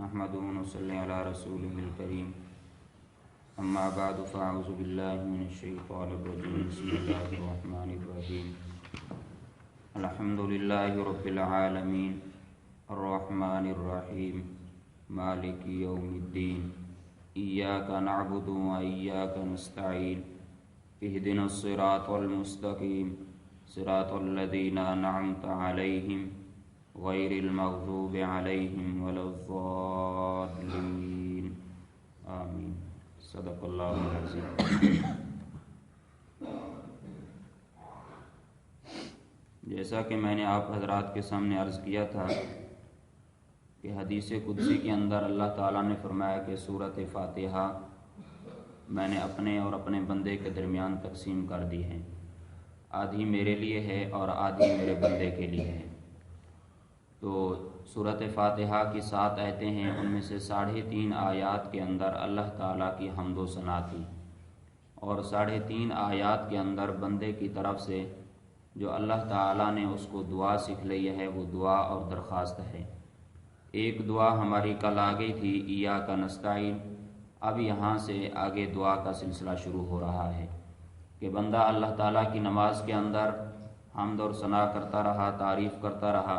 نحمده ونصلي على رسوله الكريم اما بعد فاعوذ بالله من الشيطان الرجيم بسم الله الرحمن الرحيم الحمد لله رب العالمين الرحمن الرحيم مالك يوم الدين إياك نعبد وإياك نستعين اهدنا الصراط المستقيم صراط الذين أنعمت عليهم غير المغضوب عليهم ولا الضالين آمين صدق اللہ العظیم۔ جیسا کہ میں نے آپ حضرات کے سامنے عرض کیا تھا کہ حدیث قدسی کے اندر اللہ تعالیٰ نے فرمایا کہ سورۃ فاتحہ میں نے اپنے اور اپنے بندے کے درمیان تقسیم کر دی ہے، آدھی میرے لیے ہے اور آدھی میرے بندے کے لیے ہے۔ تو سورۃ فاتحہ کی 7 آیتیں ہیں، ان میں سے 3.5 آیات کے اندر اللہ تعالیٰ کی حمد و ثنا تھی، اور 3.5 آیات کے اندر بندے کی طرف سے جو اللہ تعالیٰ نے اس کو دعا سکھلائی ہے وہ دعا اور درخواست ہے۔ ایک دعا ہماری کل آ گئی تھی ایاک نستعین، اب یہاں سے آگے دعا کا سلسلہ شروع ہو رہا ہے کہ بندہ اللہ تعالیٰ کی نماز کے اندر حمد اور ثنا کرتا رہا، تعریف کرتا رہا،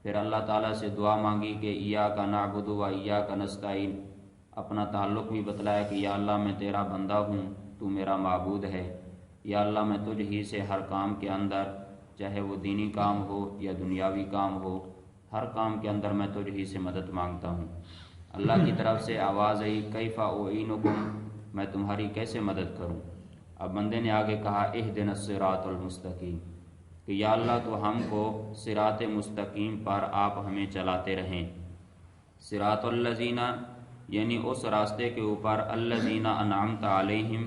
پھر اللہ تعالیٰ سے دعا مانگی کہ ایاک نعبد و ایاک نستعین، اپنا تعلق بھی بتلایا کہ یا اللہ میں تیرا بندہ ہوں، تو میرا معبود ہے، یا اللہ میں تجھ ہی سے ہر کام کے اندر، چاہے وہ دینی کام ہو یا دنیاوی کام ہو، ہر کام کے اندر میں تجھ ہی سے مدد مانگتا ہوں۔ اللہ کی طرف سے آواز آئی کیف اعینکم، میں تمہاری کیسے مدد کروں؟ اب بندے نے آگے کہا اہدنا الصراط المستقیم، کہ یا اللہ تو ہم کو صراط مستقیم پر آپ ہمیں چلاتے رہیں۔ صراط الذین یعنی اس راستے کے اوپر الذین انعمت علیہم،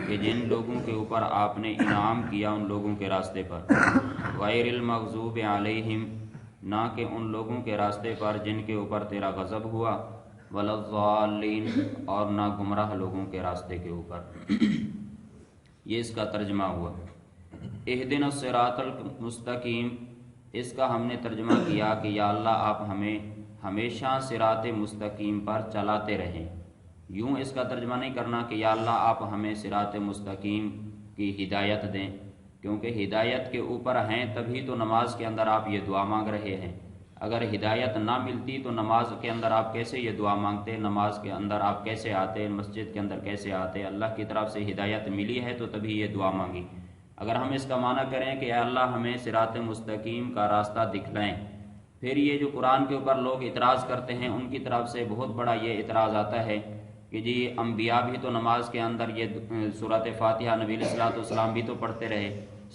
کہ جن لوگوں کے اوپر آپ نے انعام کیا ان لوگوں کے راستے پر، غیر المغضوب علیہم، نہ کہ ان لوگوں کے راستے پر جن کے اوپر تیرا غضب ہوا، ولا الضالین، اور نہ گمراہ لوگوں کے راستے کے اوپر۔ یہ اس کا ترجمہ ہوا۔ اہدنا الصراط المستقیم، اس کا ہم نے ترجمہ کیا کہ یا اللہ آپ ہمیں ہمیشہ صراط مستقیم پر چلاتے رہیں۔ یوں اس کا ترجمہ نہیں کرنا کہ یا اللہ آپ ہمیں صراط مستقیم کی ہدایت دیں، کیونکہ ہدایت کے اوپر ہیں تبھی تو نماز کے اندر آپ یہ دعا مانگ رہے ہیں۔ اگر ہدایت نہ ملتی تو نماز کے اندر آپ کیسے یہ دعا مانگتے، نماز کے اندر آپ کیسے آتے، مسجد کے اندر کیسے آتے؟ اللہ کی طرف سے ہدایت ملی ہے تو تبھی یہ دعا مانگی۔ اگر ہم اس کا معنی کریں کہ اے اللہ ہمیں صراط مستقیم کا راستہ دکھلائیں، پھر یہ جو قرآن کے اوپر لوگ اعتراض کرتے ہیں ان کی طرف سے بہت بڑا یہ اعتراض آتا ہے کہ جی انبیاء بھی تو نماز کے اندر یہ سورۃ فاتحہ نبی علیہ الصلوۃ والسلام بھی تو پڑھتے رہے،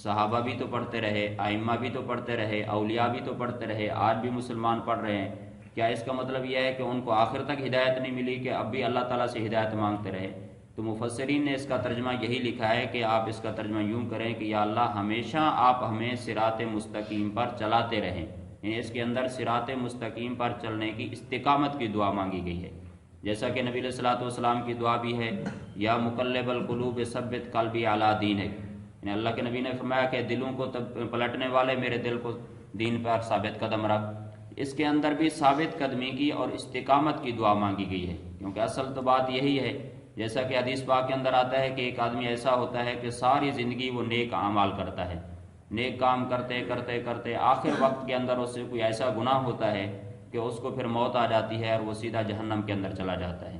صحابہ بھی تو پڑھتے رہے، ائمہ بھی تو پڑھتے رہے، اولیاء بھی تو پڑھتے رہے، آج بھی مسلمان پڑھ رہے ہیں، کیا اس کا مطلب یہ ہے کہ ان کو آخر تک ہدایت نہیں ملی کہ اب بھی اللہ تعالیٰ سے ہدایت مانگتے رہے؟ تو مفسرین نے اس کا ترجمہ یہی لکھا ہے کہ آپ اس کا ترجمہ یوں کریں کہ یا اللہ ہمیشہ آپ ہمیں صراط مستقیم پر چلاتے رہیں، یعنی اس کے اندر صراط مستقیم پر چلنے کی استقامت کی دعا مانگی گئی ہے، جیسا کہ نبی علیہ الصلوۃ والسلام کی دعا بھی ہے یا مقلب القلوب ثبت قلبی علی دینک، یعنی اللہ کے نبی نے فرمایا کہ دلوں کو پلٹنے والے میرے دل کو دین پر ثابت قدم رکھ۔ اس کے اندر بھی ثابت قدمی کی اور استقامت کی دعا مانگی گئی ہے، کیونکہ اصل تو بات یہی ہے، جیسا کہ حدیث پاک کے اندر آتا ہے کہ ایک آدمی ایسا ہوتا ہے کہ ساری زندگی وہ نیک اعمال کرتا ہے، نیک کام کرتے کرتے کرتے آخر وقت کے اندر اس سے کوئی ایسا گناہ ہوتا ہے کہ اس کو پھر موت آ جاتی ہے اور وہ سیدھا جہنم کے اندر چلا جاتا ہے۔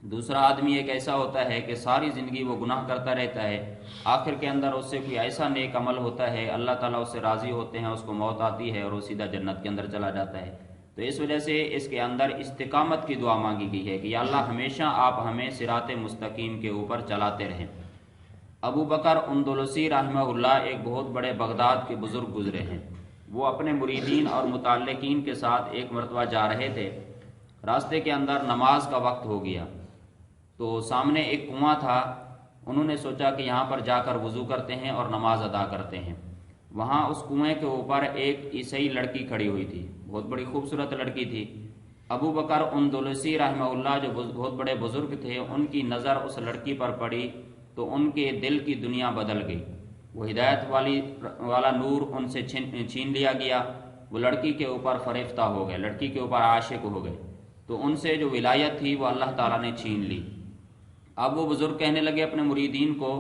دوسرا آدمی ایک ایسا ہوتا ہے کہ ساری زندگی وہ گناہ کرتا رہتا ہے، آخر کے اندر اس سے کوئی ایسا نیک عمل ہوتا ہے، اللہ تعالیٰ اس سے راضی ہوتے ہیں، اس کو موت آتی ہے اور وہ سیدھا جنت کے اندر چلا جاتا ہے۔ تو اس وجہ سے اس کے اندر استقامت کی دعا مانگی گئی ہے کہ یا اللہ ہمیشہ آپ ہمیں صراط مستقیم کے اوپر چلاتے رہیں۔ ابو بکر اندلسی رحمہ اللہ ایک بہت بڑے بغداد کے بزرگ گزرے ہیں، وہ اپنے مریدین اور متعلقین کے ساتھ ایک مرتبہ جا رہے تھے، راستے کے اندر نماز کا وقت ہو گیا تو سامنے ایک کنواں تھا، انہوں نے سوچا کہ یہاں پر جا کر وضو کرتے ہیں اور نماز ادا کرتے ہیں۔ وہاں اس کنویں کے اوپر ایک عیسائی لڑکی کھڑی ہوئی تھی، بہت بڑی خوبصورت لڑکی تھی۔ ابو بکر اندلسی رحمہ اللہ جو بہت بڑے بزرگ تھے، ان کی نظر اس لڑکی پر پڑی تو ان کے دل کی دنیا بدل گئی، وہ ہدایت والا نور ان سے چھین لیا گیا، وہ لڑکی کے اوپر فریفتہ ہو گئے، لڑکی کے اوپر عاشق ہو گئے۔ تو ان سے جو ولایت تھی وہ اللہ تعالیٰ نے چھین لی۔ اب وہ بزرگ کہنے لگے اپنے مریدین کو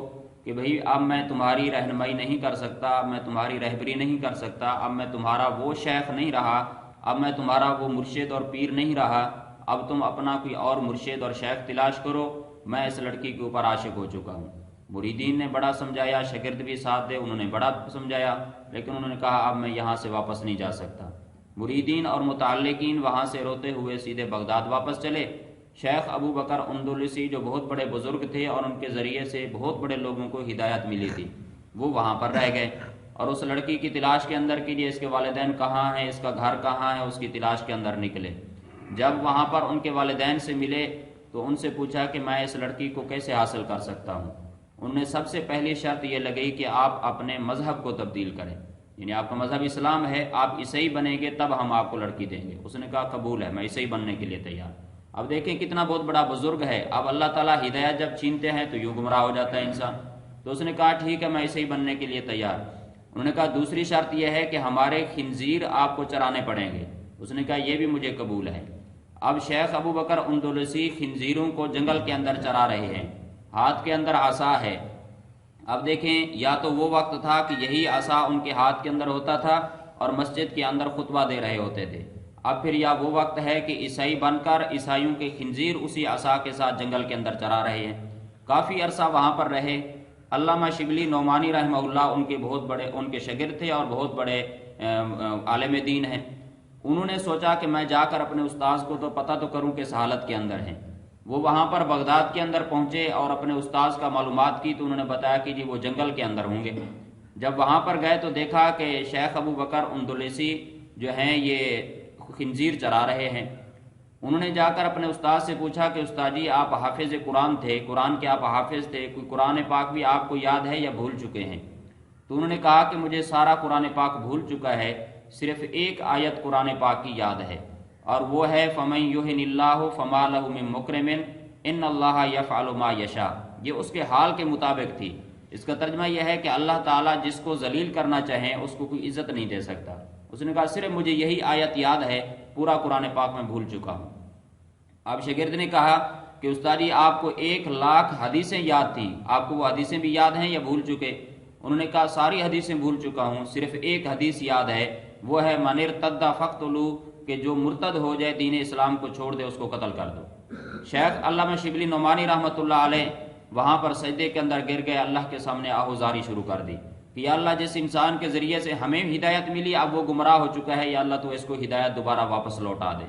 کہ بھئی اب میں تمہاری رہنمائی نہیں کر سکتا، اب میں تمہاری رہبری نہیں کر سکتا، اب میں تمہارا وہ شیخ نہیں رہا، اب میں تمہارا وہ مرشد اور پیر نہیں رہا، اب تم اپنا کوئی اور مرشد اور شیخ تلاش کرو، میں اس لڑکی کے اوپر عاشق ہو چکا ہوں۔ مریدین نے بڑا سمجھایا، شاگرد بھی ساتھ دے، انہوں نے بڑا سمجھایا، لیکن انہوں نے کہا اب میں یہاں سے واپس نہیں جا سکتا۔ مریدین اور متعلقین وہاں سے روتے ہوئے سیدھے بغداد واپس چلے۔ شیخ ابو بکر اندلسی جو بہت بڑے بزرگ تھے اور ان کے ذریعے سے بہت بڑے لوگوں کو ہدایت ملی تھی، وہ وہاں پر رہ گئے اور اس لڑکی کی تلاش کے اندر کیجیے، اس کے والدین کہاں ہیں، اس کا گھر کہاں ہے، اس کی تلاش کے اندر نکلے۔ جب وہاں پر ان کے والدین سے ملے تو ان سے پوچھا کہ میں اس لڑکی کو کیسے حاصل کر سکتا ہوں۔ انہوں نے سب سے پہلی شرط یہ لگئی کہ آپ اپنے مذہب کو تبدیل کریں، یعنی آپ کا مذہب اسلام ہے، آپ عیسائی بنیں گے تب ہم آپ کو لڑکی دیں گے۔ اس نے کہا قبول ہے، میں عیسائی بننے کے لیے تیار۔ اب دیکھیں کتنا بہت بڑا بزرگ ہے، اب اللہ تعالیٰ ہدایت جب چھینتے ہیں تو یوں گمراہ ہو جاتا ہے انسان۔ تو اس نے کہا ٹھیک ہے، میں عیسائی بننے کے لیے تیار۔ انہوں نے کہا دوسری شرط یہ ہے کہ ہمارے خنزیر آپ کو چرانے پڑیں گے۔ اس نے کہا یہ بھی مجھے قبول ہے۔ اب شیخ ابو بکر اندلسی خنزیروں کو جنگل کے اندر چرا رہے ہیں، ہاتھ کے اندر عصا ہے۔ اب دیکھیں یا تو وہ وقت تھا کہ یہی عصا ان کے ہاتھ کے اندر ہوتا تھا اور مسجد کے اندر خطبہ دے رہے ہوتے تھے، اب پھر یا وہ وقت ہے کہ عیسائی بن کر عیسائیوں کے خنزیر اسی عصا کے ساتھ جنگل کے اندر چرا رہے ہیں۔ کافی عرصہ وہاں پر رہے۔ علامہ شبلی نعمانی رحمہ اللہ ان کے بہت بڑے ان کے شاگرد تھے اور بہت بڑے عالم دین ہیں۔ انہوں نے سوچا کہ میں جا کر اپنے استاذ کو تو پتہ تو کروں کہ اس حالت کے اندر ہیں۔ وہ وہاں پر بغداد کے اندر پہنچے اور اپنے استاذ کا معلومات کی تو انہوں نے بتایا کہ جی وہ جنگل کے اندر ہوں گے۔ جب وہاں پر گئے تو دیکھا کہ شیخ ابو بکر اندلسی جو ہیں یہ خنزیر چرا رہے ہیں۔ انہوں نے جا کر اپنے استاد سے پوچھا کہ استاد جی آپ حافظ قرآن تھے، قرآن کے آپ حافظ تھے، کوئی قرآن پاک بھی آپ کو یاد ہے یا بھول چکے ہیں؟ تو انہوں نے کہا کہ مجھے سارا قرآن پاک بھول چکا ہے، صرف ایک آیت قرآن پاک کی یاد ہے اور وہ ہے فَمَن يُهِنِ اللَّهُ فَمَا لَهُ مِن مُكْرِمٍ إِنَّ اللَّهَ يَفْعَلُ مَا يَشَاءُ۔ یہ اس کے حال کے مطابق تھی۔ اس کا ترجمہ یہ ہے کہ اللہ تعالیٰ جس کو ذلیل کرنا چاہیں اس کو کوئی عزت نہیں دے سکتا۔ اس نے کہا صرف مجھے یہی آیت یاد ہے، پورا قرآن پاک میں بھول چکا ہوں۔ اب شاگرد نے کہا کہ استاد جی آپ کو 1,00,000 حدیثیں یاد تھی، آپ کو وہ حدیثیں بھی یاد ہیں یا بھول چکے؟ انہوں نے کہا ساری حدیثیں بھول چکا ہوں، صرف ایک حدیث یاد ہے، وہ ہے من ارتد فاقتلوہ، کہ جو مرتد ہو جائے دین اسلام کو چھوڑ دے اس کو قتل کر دو۔ شیخ علامہ شبلی نعمانی رحمۃ اللہ علیہ وہاں پر سجدے کے اندر گر گئے، اللہ کے سامنے آہوزاری شروع کر دی کہ یا اللہ جس انسان کے ذریعے سے ہمیں ہدایت ملی اب وہ گمراہ ہو چکا ہے، یا اللہ تو اس کو ہدایت دوبارہ واپس لوٹا دے۔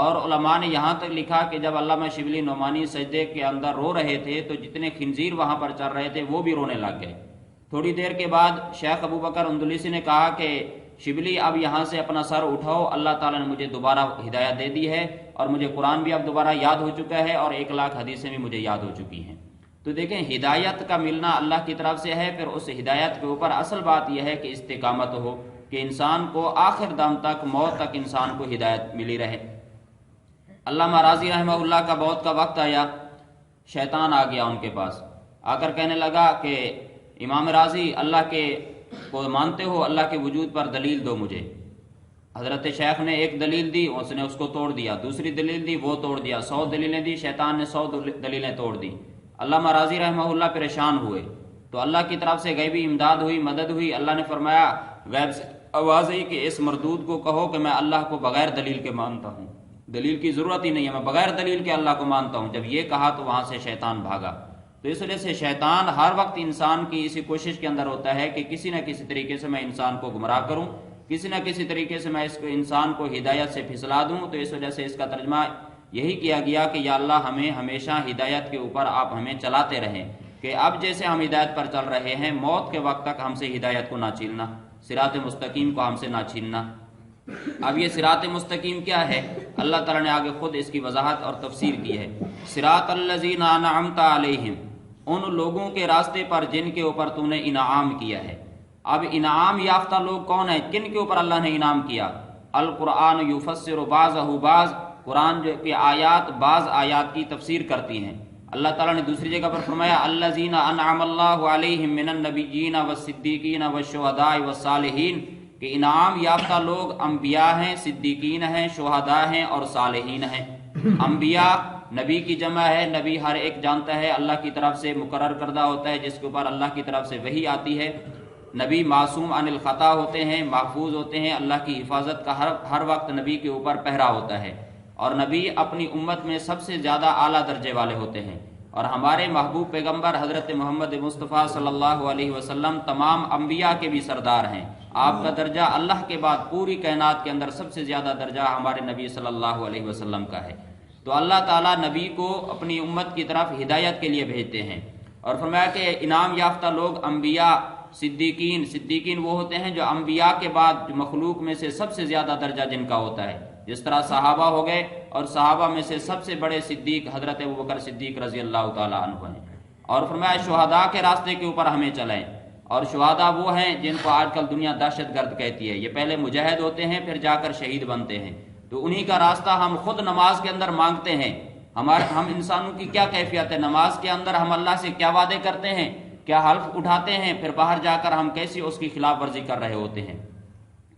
اور علماء نے یہاں تک لکھا کہ جب علامہ شبلی نعمانی سجدے کے اندر رو رہے تھے تو جتنے خنزیر وہاں پر چل رہے تھے وہ بھی رونے لگ گئے۔ تھوڑی دیر کے بعد شیخ ابو بکر اندلسی نے کہا کہ شبلی اب یہاں سے اپنا سر اٹھاؤ، اللہ تعالیٰ نے مجھے دوبارہ ہدایت دے دی ہے اور مجھے قرآن بھی اب دوبارہ یاد ہو چکا ہے اور 1,00,000 حدیثیں بھی مجھے یاد ہو چکی ہیں۔ تو دیکھیں ہدایت کا ملنا اللہ کی طرف سے ہے، پھر اس ہدایت کے اوپر اصل بات یہ ہے کہ استقامت ہو، کہ انسان کو آخر دم تک موت تک انسان کو ہدایت ملی رہے۔ علامہ راضی رحمہ اللہ کا موت کا وقت آیا، شیطان آ گیا ان کے پاس، آ کر کہنے لگا کہ امام راضی اللہ کے کو مانتے ہو، اللہ کے وجود پر دلیل دو مجھے۔ حضرت شیخ نے ایک دلیل دی، اس نے اس کو توڑ دیا، دوسری دلیل دی وہ توڑ دیا، 100 دلیلیں دی، شیطان نے 100 دلیلیں توڑ دی۔ علامہ راضی رحمہ اللہ پریشان ہوئے تو اللہ کی طرف سے غیبی امداد ہوئی، مدد ہوئی۔ اللہ نے فرمایا غیب سے آواز آئی کہ اس مردود کو کہو کہ میں اللہ کو بغیر دلیل کے مانتا ہوں، دلیل کی ضرورت ہی نہیں ہے، میں بغیر دلیل کے اللہ کو مانتا ہوں۔ جب یہ کہا تو وہاں سے شیطان بھاگا۔ تو اس وجہ سے شیطان ہر وقت انسان کی اسی کوشش کے اندر ہوتا ہے کہ کسی نہ کسی طریقے سے میں انسان کو گمراہ کروں، کسی نہ کسی طریقے سے میں اس کو انسان کو ہدایت سے پھسلا دوں۔ تو اس وجہ سے اس کا ترجمہ یہی کیا گیا کہ یا اللہ ہمیں ہمیشہ ہدایت کے اوپر آپ ہمیں چلاتے رہیں، کہ اب جیسے ہم ہدایت پر چل رہے ہیں موت کے وقت تک ہم سے ہدایت کو نہ چھیننا، صراط مستقیم کو ہم سے نہ چھیننا۔ اب یہ صراط مستقیم کیا ہے؟ اللہ تعالیٰ نے آگے خود اس کی وضاحت اور تفسیر کی ہے۔ صراط الذین انعمت علیہم، ان لوگوں کے راستے پر جن کے اوپر تو نے انعام کیا ہے۔ اب انعام یافتہ لوگ کون ہیں؟ کن کے اوپر اللہ نے انعام کیا؟ القرآن یفسر بعضہ بعض، قرآن جو کہ آیات بعض آیات کی تفسیر کرتی ہیں۔ اللہ تعالیٰ نے دوسری جگہ پر فرمایا الذین انعم اللہ علیہم من النبیین والصدیقین والشہداء والصالحین کہ انعام یافتہ لوگ انبیاء ہیں، صدیقین ہیں، شہداء ہیں اور صالحین ہیں۔ انبیاء نبی کی جمع ہے، نبی ہر ایک جانتا ہے اللہ کی طرف سے مقرر کردہ ہوتا ہے جس کے اوپر اللہ کی طرف سے وحی آتی ہے۔ نبی معصوم عن الخطا ہوتے ہیں، محفوظ ہوتے ہیں، اللہ کی حفاظت کا ہر وقت نبی کے اوپر پہرا ہوتا ہے، اور نبی اپنی امت میں سب سے زیادہ اعلیٰ درجے والے ہوتے ہیں۔ اور ہمارے محبوب پیغمبر حضرت محمد مصطفیٰ صلی اللہ علیہ وسلم تمام انبیاء کے بھی سردار ہیں۔ آپ کا درجہ اللہ کے بعد پوری کائنات کے اندر سب سے زیادہ درجہ ہمارے نبی صلی اللہ علیہ وسلم کا ہے۔ تو اللہ تعالیٰ نبی کو اپنی امت کی طرف ہدایت کے لیے بھیجتے ہیں، اور فرمایا کہ انعام یافتہ لوگ انبیاء، صدیقین وہ ہوتے ہیں جو انبیاء کے بعد مخلوق میں سے سب سے زیادہ درجہ جن کا ہوتا ہے، جس طرح صحابہ ہو گئے، اور صحابہ میں سے سب سے بڑے صدیق حضرت ابوبکر صدیق رضی اللہ تعالیٰ عنہ ہیں۔ اور فرمایا شہداء کے راستے کے اوپر ہمیں چلائیں، اور شہداء وہ ہیں جن کو آج کل دنیا دہشت گرد کہتی ہے، یہ پہلے مجاہد ہوتے ہیں پھر جا کر شہید بنتے ہیں، تو انہی کا راستہ ہم خود نماز کے اندر مانگتے ہیں۔ ہم انسانوں کی کیا کیفیت ہے، نماز کے اندر ہم اللہ سے کیا وعدے کرتے ہیں، کیا حلف اٹھاتے ہیں، پھر باہر جا کر ہم کیسی اس کی خلاف ورزی کر رہے ہوتے ہیں۔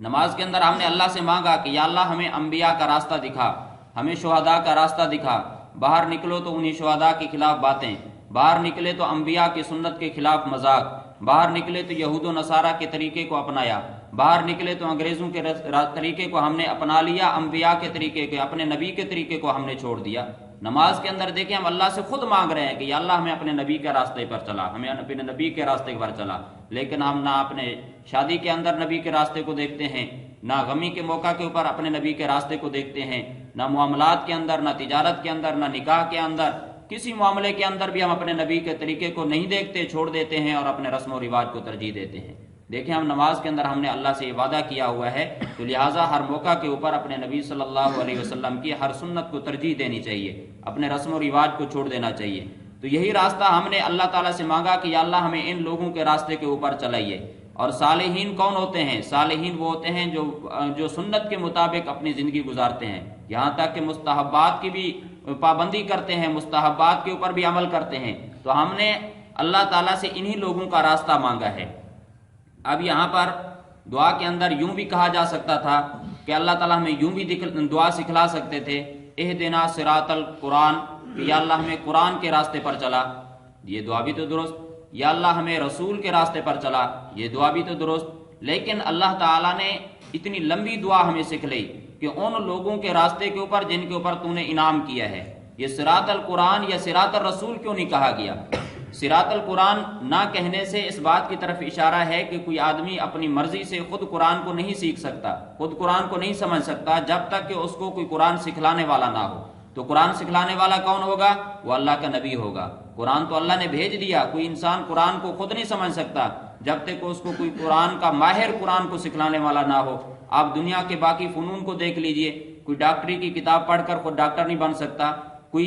نماز کے اندر ہم نے اللہ سے مانگا کہ یا اللہ ہمیں انبیاء کا راستہ دکھا، ہمیں شہداء کا راستہ دکھا، باہر نکلو تو انہی شہداء کے خلاف باتیں، باہر نکلے تو انبیاء کی سنت کے خلاف مذاق، باہر نکلے تو یہود و نصارہ کے طریقے کو اپنایا، باہر نکلے تو انگریزوں کے طریقے کو ہم نے اپنا لیا، انبیاء کے طریقے کے، اپنے نبی کے طریقے کو ہم نے چھوڑ دیا۔ نماز کے اندر دیکھیں ہم اللہ سے خود مانگ رہے ہیں کہ یا اللہ ہمیں اپنے نبی کے راستے پر چلا، ہمیں اپنے نبی کے راستے پر چلا، لیکن ہم نہ اپنے شادی کے اندر نبی کے راستے کو دیکھتے ہیں، نہ غمی کے موقع کے اوپر اپنے نبی کے راستے کو دیکھتے ہیں، نہ معاملات کے اندر، نہ تجارت کے اندر، نہ نکاح کے اندر، کسی معاملے کے اندر بھی ہم اپنے نبی کے طریقے کو نہیں دیکھتے، چھوڑ دیتے ہیں اور اپنے رسم و رواج کو ترجیح دیتے ہیں۔ دیکھیں ہم نماز کے اندر ہم نے اللہ سے یہ وعدہ کیا ہوا ہے، تو لہٰذا ہر موقع کے اوپر اپنے نبی صلی اللہ علیہ وسلم کی ہر سنت کو ترجیح دینی چاہیے، اپنے رسم و رواج کو چھوڑ دینا چاہیے۔ تو یہی راستہ ہم نے اللہ تعالیٰ سے مانگا کہ یا اللہ ہمیں ان لوگوں کے راستے کے اوپر چلائیے۔ اور صالحین کون ہوتے ہیں؟ صالحین وہ ہوتے ہیں جو سنت کے مطابق اپنی زندگی گزارتے ہیں، یہاں تک کہ مستحبات کی بھی پابندی کرتے ہیں، مستحبات کے اوپر بھی عمل کرتے ہیں۔ تو ہم نے اللہ تعالیٰ سے انہی لوگوں کا راستہ مانگا ہے۔ اب یہاں پر دعا کے اندر یوں بھی کہا جا سکتا تھا کہ اللہ تعالیٰ ہمیں یوں بھی دعا سکھلا سکتے تھے، اہدنا صراط القرآن، کہ یا اللہ ہمیں قرآن کے راستے پر چلا، یہ دعا بھی تو درست، یا اللہ ہمیں رسول کے راستے پر چلا، یہ دعا بھی تو درست۔ لیکن اللہ تعالیٰ نے اتنی لمبی دعا ہمیں سکھلائی کہ ان لوگوں کے راستے کے اوپر جن کے اوپر تو نے انعام کیا ہے، یہ صراط القرآن یا صراط الرسول کیوں نہیں کہا گیا؟ صراط القرآن نہ کہنے سے اس بات کی طرف اشارہ ہے کہ کوئی آدمی اپنی مرضی سے خود قرآن کو نہیں سیکھ سکتا، خود قرآن کو نہیں سمجھ سکتا جب تک کہ اس کو کوئی قرآن سکھلانے والا نہ ہو۔ تو قرآن سکھلانے والا کون ہوگا؟ وہ اللہ کا نبی ہوگا۔ قرآن تو اللہ نے بھیج دیا، کوئی انسان قرآن کو خود نہیں سمجھ سکتا جب تک کہ اس کو کوئی قرآن کا ماہر قرآن کو سکھلانے والا نہ ہو۔ آپ دنیا کے باقی فنون کو دیکھ لیجئے، کوئی ڈاکٹری کی کتاب پڑھ کر خود ڈاکٹر نہیں بن سکتا، کوئی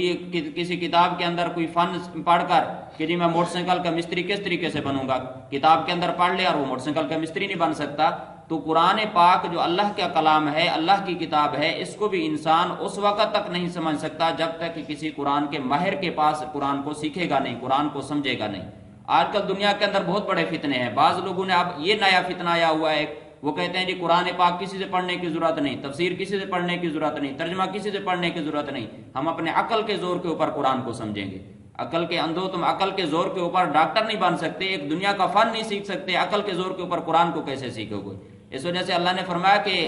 کسی کتاب کے اندر کوئی فن پڑھ کر کہ جی میں موٹر سائیکل کا مستری کس طریقے سے بنوں گا، کتاب کے اندر پڑھ لے اور وہ موٹر سائیکل کا مستری نہیں بن سکتا۔ تو قرآن پاک جو اللہ کا کلام ہے، اللہ کی کتاب ہے، اس کو بھی انسان اس وقت تک نہیں سمجھ سکتا جب تک کہ کسی قرآن کے ماہر کے پاس قرآن کو سیکھے گا نہیں، قرآن کو سمجھے گا نہیں۔ آج کل دنیا کے اندر بہت بڑے فتنے ہیں، بعض لوگوں نے اب یہ نیا فتنہ آیا ہوا ہے، وہ کہتے ہیں جی قرآن پاک کسی سے پڑھنے کی ضرورت نہیں، تفسیر کسی سے پڑھنے کی ضرورت نہیں، ترجمہ کسی سے پڑھنے کی ضرورت نہیں، ہم اپنے عقل کے زور کے اوپر قرآن کو سمجھیں گے۔ عقل کے اندھو، تم عقل کے زور کے اوپر ڈاکٹر نہیں بن سکتے، ایک دنیا کا فن نہیں سیکھ سکتے، عقل کے زور کے اوپر قرآن کو کیسے سیکھو گے؟ اس وجہ سے اللہ نے فرمایا کہ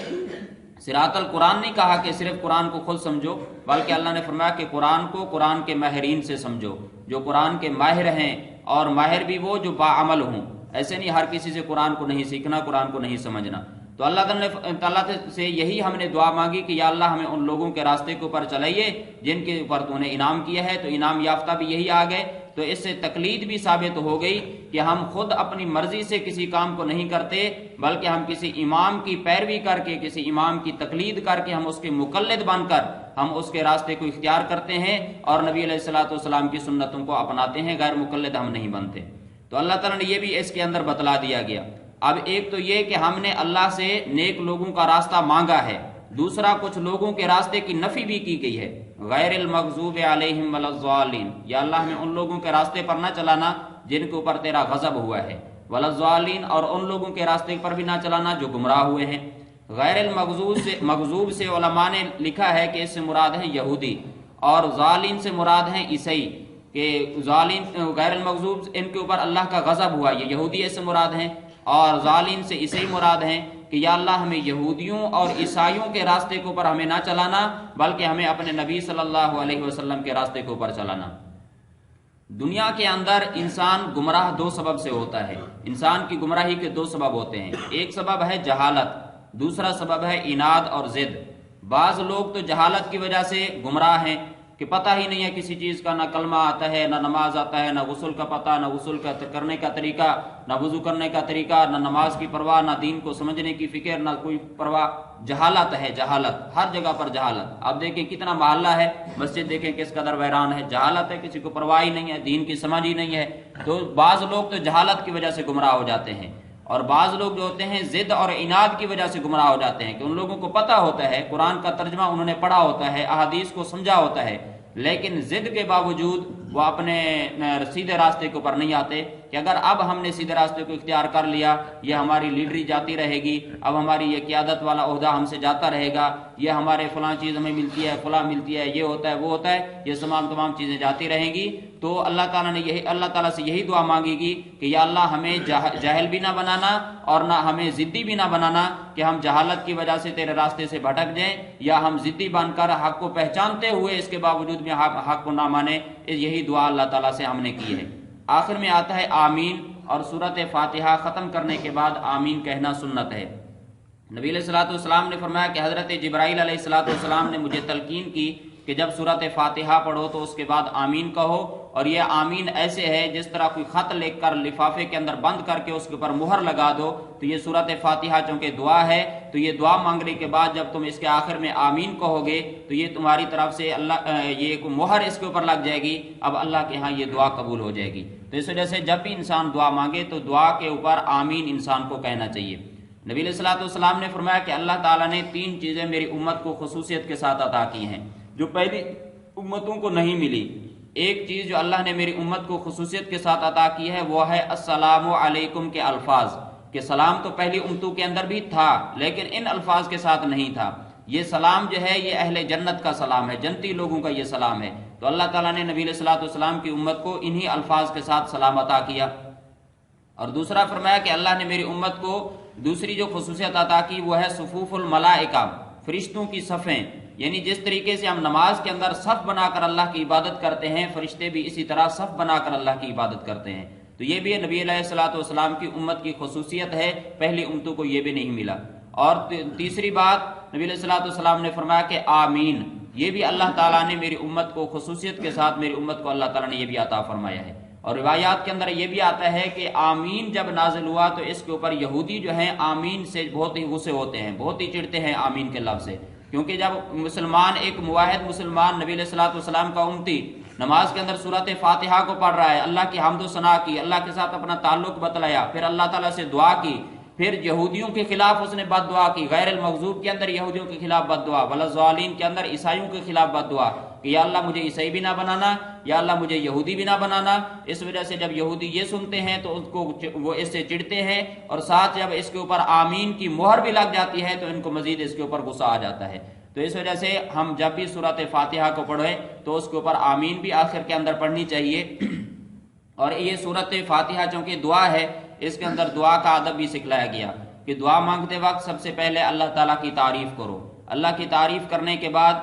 صراط القرآن نہیں کہا کہ صرف قرآن کو خود سمجھو، بلکہ اللہ نے فرمایا کہ قرآن کو قرآن کے ماہرین سے سمجھو، جو قرآن کے ماہر ہیں، اور ماہر بھی وہ جو باعمل ہوں۔ ایسے نہیں ہر کسی سے قرآن کو نہیں سیکھنا، قرآن کو نہیں سمجھنا۔ تو اللہ تعالیٰ سے یہی ہم نے دعا مانگی کہ یا اللہ ہمیں ان لوگوں کے راستے کے اوپر چلائیے جن کے اوپر تو نے انعام کیا ہے۔ تو انعام یافتہ بھی یہی آ گئے، تو اس سے تقلید بھی ثابت ہو گئی کہ ہم خود اپنی مرضی سے کسی کام کو نہیں کرتے، بلکہ ہم کسی امام کی پیروی کر کے، کسی امام کی تقلید کر کے، ہم اس کے مقلد بن کر ہم اس کے راستے کو اختیار کرتے ہیں اور نبی علیہ الصلوۃ والسلام کی سنتوں کو اپناتے ہیں، غیر مقلد ہم نہیں بنتے۔ تو اللہ تعالیٰ نے یہ بھی اس کے اندر بتلا دیا گیا۔ اب ایک تو یہ کہ ہم نے اللہ سے نیک لوگوں کا راستہ مانگا ہے، دوسرا کچھ لوگوں کے راستے کی نفی بھی کی گئی ہے، غیر المغضوب علیہم ولا الضالین، یا اللہ ہمیں ان لوگوں کے راستے پر نہ چلانا جن کے اوپر تیرا غضب ہوا ہے۔ وَلَضَّالِّينَ اور ان لوگوں کے راستے پر بھی نہ چلانا جو گمراہ ہوئے ہیں۔ غیر المغضوب سے علماء نے لکھا ہے کہ اس سے مراد ہے یہودی، اور ضالین سے مراد ہیں عیسائی، کہ ضالین غیر المغضوب ان کے اوپر اللہ کا غضب ہوا، یہ یہودی اس سے مراد ہیں، اور ضالین سے عیسائی مراد ہیں کہ یا اللہ ہمیں یہودیوں اور عیسائیوں کے راستے کے اوپر ہمیں نہ چلانا، بلکہ ہمیں اپنے نبی صلی اللہ علیہ وسلم کے راستے کے اوپر چلانا۔ دنیا کے اندر انسان گمراہ دو سبب سے ہوتا ہے، انسان کی گمراہی کے دو سبب ہوتے ہیں، ایک سبب ہے جہالت، دوسرا سبب ہے عناد اور ضد۔ بعض لوگ تو جہالت کی وجہ سے گمراہ ہیں کہ پتہ ہی نہیں ہے کسی چیز کا، نہ کلمہ آتا ہے، نہ نماز آتا ہے، نہ غسل کا پتہ، نہ غسل کا کرنے کا طریقہ، نہ وضو کرنے کا طریقہ، نہ نماز کی پرواہ، نہ دین کو سمجھنے کی فکر، نہ کوئی پرواہ۔ جہالت ہے، جہالت ہر جگہ پر جہالت۔ آپ دیکھیں کتنا محلہ ہے، مسجد دیکھیں کس قدر ویران ہے، جہالت ہے، کسی کو پرواہ ہی نہیں ہے، دین کی سمجھ ہی نہیں ہے۔ تو بعض لوگ تو جہالت کی وجہ سے گمراہ ہو جاتے ہیں، اور بعض لوگ جو ہوتے ہیں ضد اور عناد کی وجہ سے گمراہ ہو جاتے ہیں کہ ان لوگوں کو پتہ ہوتا ہے، قرآن کا ترجمہ انہوں نے پڑھا ہوتا ہے، احادیث کو سمجھا ہوتا ہے، لیکن ضد کے باوجود وہ اپنے سیدھے راستے کے اوپر نہیں آتے کہ اگر اب ہم نے سیدھے راستے کو اختیار کر لیا، یہ ہماری لیڈری جاتی رہے گی، اب ہماری یہ قیادت والا عہدہ ہم سے جاتا رہے گا، یہ ہمارے فلاں چیز ہمیں ملتی ہے، فلاں ملتی ہے، یہ ہوتا ہے، وہ ہوتا ہے، یہ تمام چیزیں جاتی رہیں گی۔ تو اللہ تعالیٰ سے یہی دعا مانگے گی کہ یا اللہ ہمیں جاہل بھی نہ بنانا اور نہ ہمیں ضدی بھی نہ بنانا کہ ہم جہالت کی وجہ سے تیرے راستے سے بھٹک جائیں، یا ہم ضدی بن کر حق کو پہچانتے ہوئے اس کے باوجود بھی حق کو نہ مانیں۔ یہی دعا اللہ تعالیٰ سے ہم نے کی ہے۔ آخر میں آتا ہے آمین، اور سورۃ فاتحہ ختم کرنے کے بعد آمین کہنا سنت ہے۔ نبی علیہ الصلوۃ والسلام نے فرمایا کہ حضرت جبرائیل علیہ الصلوۃ والسلام نے مجھے تلقین کی کہ جب سورۃ فاتحہ پڑھو تو اس کے بعد آمین کہو، اور یہ آمین ایسے ہے جس طرح کوئی خط لکھ کر لفافے کے اندر بند کر کے اس کے اوپر مہر لگا دو، تو یہ سورۃ فاتحہ چونکہ دعا ہے، تو یہ دعا مانگنے کے بعد جب تم اس کے آخر میں آمین کہو گے تو یہ تمہاری طرف سے یہ مہر اس کے اوپر لگ جائے گی، اب اللہ کے ہاں یہ دعا قبول ہو جائے گی۔ تو اس وجہ سے جب بھی انسان دعا مانگے تو دعا کے اوپر آمین انسان کو کہنا چاہیے۔ نبی علیہ الصلوۃ والسلام نے فرمایا کہ اللہ تعالیٰ نے 3 چیزیں میری امت کو خصوصیت کے ساتھ عطا کی ہیں جو پہلی امتوں کو نہیں ملی۔ ایک چیز جو اللہ نے میری امت کو خصوصیت کے ساتھ عطا کی ہے وہ ہے السلام علیکم کے الفاظ، کہ سلام تو پہلی امتوں کے اندر بھی تھا لیکن ان الفاظ کے ساتھ نہیں تھا۔ یہ سلام جو ہے یہ اہل جنت کا سلام ہے، جنتی لوگوں کا یہ سلام ہے۔ تو اللہ تعالیٰ نے نبی علیہ الصلوۃ والسلام کی امت کو انہی الفاظ کے ساتھ سلام عطا کیا۔ اور دوسرا فرمایا کہ اللہ نے میری امت کو دوسری جو خصوصیت عطا کی وہ ہے صفوف الملائکہ، فرشتوں کی صفیں، یعنی جس طریقے سے ہم نماز کے اندر صف بنا کر اللہ کی عبادت کرتے ہیں، فرشتے بھی اسی طرح صف بنا کر اللہ کی عبادت کرتے ہیں۔ تو یہ بھی نبی علیہ الصلوۃ والسلام کی امت کی خصوصیت ہے، پہلی امتوں کو یہ بھی نہیں ملا۔ اور تیسری بات نبی علیہ الصلوۃ والسلام نے فرمایا کہ آمین، یہ بھی اللہ تعالیٰ نے میری امت کو خصوصیت کے ساتھ میری امت کو اللہ تعالیٰ نے یہ بھی عطا فرمایا ہے۔ اور روایات کے اندر یہ بھی آتا ہے کہ آمین جب نازل ہوا تو اس کے اوپر یہودی جو ہیں آمین سے بہت ہی غصے ہوتے ہیں، بہت ہی چڑھتے ہیں آمین کے لفظ سے، کیونکہ جب مسلمان ایک موحد مسلمان نبی علیہ الصلوۃ والسلام کا امتی نماز کے اندر سورۃ فاتحہ کو پڑھ رہا ہے، اللہ کی حمد و ثنا کی، اللہ کے ساتھ اپنا تعلق بتلایا، پھر اللہ تعالیٰ سے دعا کی، پھر یہودیوں کے خلاف اس نے بد دعا کی، غیر المغضوب کے اندر یہودیوں کے خلاف بد دعا، وَلَضَّالِّينَ کے اندر عیسائیوں کے خلاف بد دعا کہ یا اللہ مجھے عیسائی بھی نہ بنانا، یا اللہ مجھے یہودی بھی نہ بنانا۔ اس وجہ سے جب یہودی یہ سنتے ہیں تو ان کو وہ اس سے چڑھتے ہیں، اور ساتھ جب اس کے اوپر آمین کی مہر بھی لگ جاتی ہے تو ان کو مزید اس کے اوپر غصہ آ جاتا ہے۔ تو اس وجہ سے ہم جب بھی سورۃ فاتحہ کو پڑھیں تو اس کے اوپر آمین بھی آخر کے اندر پڑھنی چاہیے۔ اور یہ سورۃ فاتحہ چونکہ دعا ہے، اس کے اندر دعا کا ادب بھی سکھلایا گیا کہ دعا مانگتے وقت سب سے پہلے اللہ تعالیٰ کی تعریف کرو، اللہ کی تعریف کرنے کے بعد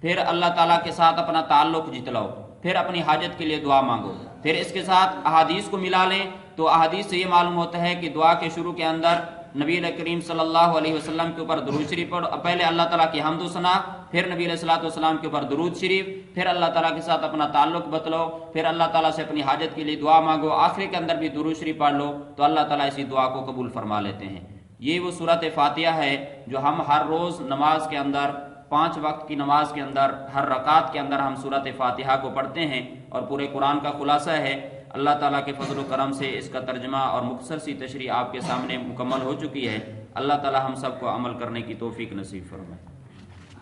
پھر اللہ تعالیٰ کے ساتھ اپنا تعلق جتلاؤ، پھر اپنی حاجت کے لیے دعا مانگو، پھر اس کے ساتھ احادیث کو ملا لیں۔ تو احادیث سے یہ معلوم ہوتا ہے کہ دعا کے شروع کے اندر نبی کریم صلی اللہ علیہ وسلم کے اوپر درود شریف پڑھو، پہلے اللہ تعالیٰ کی حمد و ثنا، پھر نبی علیہ الصلوۃ والسلام کے اوپر درود شریف، پھر اللہ تعالیٰ کے ساتھ اپنا تعلق بتلاؤ، پھر اللہ تعالیٰ سے اپنی حاجت کے لیے دعا مانگو، آخری کے اندر بھی درود شریف پڑھ لو تو اللہ تعالیٰ اسی دعا کو قبول فرما لیتے ہیں۔ یہ وہ سورۃ فاتحہ ہے جو ہم ہر روز نماز کے اندر 5 وقت کی نماز کے اندر ہر رکعت کے اندر ہم سورۃ فاتحہ کو پڑھتے ہیں، اور پورے قرآن کا خلاصہ ہے۔ اللہ تعالیٰ کے فضل و کرم سے اس کا ترجمہ اور مختصر سی تشریح آپ کے سامنے مکمل ہو چکی ہے۔ اللہ تعالیٰ ہم سب کو عمل کرنے کی توفیق نصیب فرمائے۔